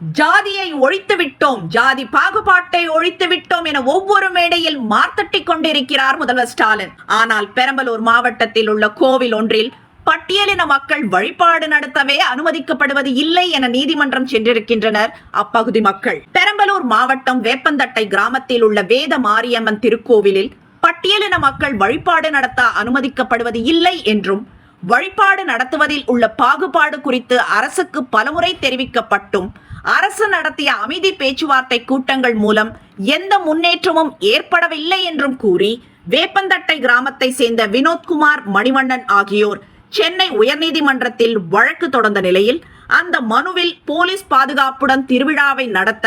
ஜாதியை ஒழித்து விட்டோம், ஜாதி பாகுபாட்டை ஒழித்து விட்டோம் என ஒவ்வொரு மேடையில் மார்த்தட்டிக் கொண்டிருக்கிறார் முதல்வர் ஸ்டாலின். ஆனால் பெரம்பலூர் மாவட்டத்தில் உள்ள கோவில் ஒன்றில் பட்டியலின மக்கள் வழிபாடு நடத்தவே அனுமதிக்கப்படுவது இல்லை என நீதிமன்றம் சென்றிருக்கின்றனர் அப்பகுதி மக்கள். பெரம்பலூர் மாவட்டம் வேப்பந்தட்டை கிராமத்தில் உள்ள வேத மாரியம்மன் திருக்கோவிலில் பட்டியலின மக்கள் வழிபாடு நடத்த அனுமதிக்கப்படுவது இல்லை என்றும், வழிபாடு நடத்துவதில் உள்ள பாகுபாடு குறித்து அரசுக்கு பலமுறை தெரிவிக்கப்பட்டும் அரசு நடத்திய அமைதி பேச்சுவார்த்தை கூட்டங்கள் மூலம் எந்த முன்னேற்றமும் ஏற்படவில்லை என்றும் கூறி வேப்பந்தட்டை கிராமத்தை சேர்ந்த வினோத்குமார், மணிவண்ணன் ஆகியோர் சென்னை உயர்நீதிமன்றத்தில் வழக்கு தொடர்ந்த நிலையில் அந்த மனுவில் போலீஸ் பாதுகாப்புடன் திருவிழாவை நடத்த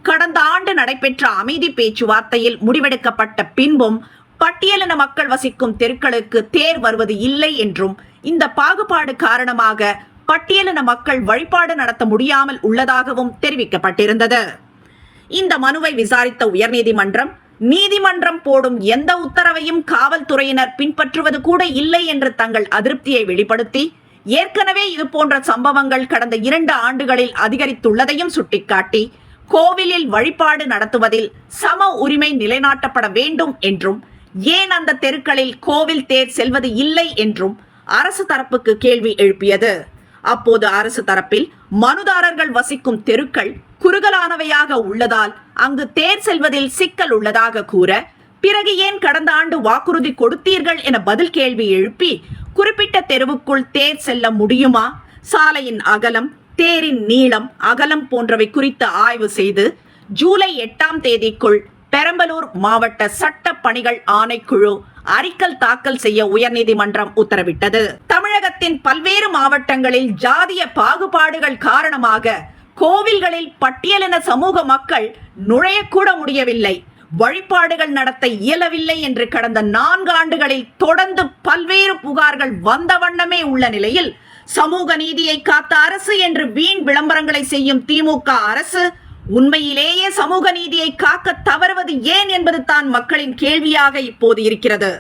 கடந்த ஆண்டு நடைபெற்ற அமைதி பேச்சுவார்த்தையில் முடிவெடுக்கப்பட்ட பின்பும் பட்டியலின மக்கள் வசிக்கும் தெருக்களுக்கு தேர் வருவது இல்லை என்றும், இந்த பாகுபாடு காரணமாக பட்டியலின மக்கள் வழிபாடு நடத்த முடியாமல் உள்ளதாகவும் தெரிவிக்கப்பட்டிருந்தது. இந்த மனுவை விசாரித்த உயர்நீதிமன்றம், நீதிமன்றம் போடும் எந்த உத்தரவையும் காவல்துறையினர் பின்பற்றுவது கூட இல்லை என்று தங்கள் அதிருப்தியை வெளிப்படுத்தி, ஏற்கனவே இதுபோன்ற சம்பவங்கள் கடந்த 2 ஆண்டுகளில் அதிகரித்துள்ளதையும் சுட்டிக்காட்டி, கோவிலில் வழிபாடு நடத்துவதில் சம உரிமை நிலைநாட்டப்பட வேண்டும் என்றும், ஏன் அந்த தெருக்களில் கோவில் தேர் செல்வது இல்லை என்றும் அரசு தரப்புக்கு கேள்வி எழுப்பியது. அப்போது அரசு தரப்பில் மனுதாரர்கள் வசிக்கும் தெருக்கள் குறுகலானவையாக உள்ளதால் அங்கு தேர் செல்வதில் சிக்கல் உள்ளதாக கூற, பிறகு ஏன் கடந்த ஆண்டு வாக்குறுதி கொடுத்தீர்கள் என பதில் கேள்வி எழுப்பி, குறிப்பிட்ட தெருவுக்குள் தேர் செல்ல முடியுமா, சாலையின் அகலம், தேரின் நீளம், அகலம் போன்றவை குறித்து ஆய்வு செய்து ஜூலை 8ஆம் தேதிக்குள் பெரம்பலூர் மாவட்ட சட்ட பணிகள் ஆணைக்குழு அறிக்கை தாக்கல் செய்ய உயர்நீதிமன்றம் உத்தரவிட்டது. தமிழகத்தின் பல்வேறு மாவட்டங்களில் ஜாதிய பாகுபாடுகள் காரணமாக கோவில்களில் பட்டியலின சமூக மக்கள் நுழையக்கூட முடியவில்லை, வழிபாடுகள் நடத்த இயலவில்லை என்று கடந்த 4 ஆண்டுகளில் தொடர்ந்து பல்வேறு புகார்கள் வந்த வண்ணமே உள்ள நிலையில், சமூக நீதியை காத்த அரசு என்று வீண் விளம்பரங்களை செய்யும் திமுக அரசு உண்மையிலேயே சமூக நீதியை காக்க தவறுவது ஏன் என்பது தான் மக்களின் கேள்வியாக இப்போது இருக்கிறது.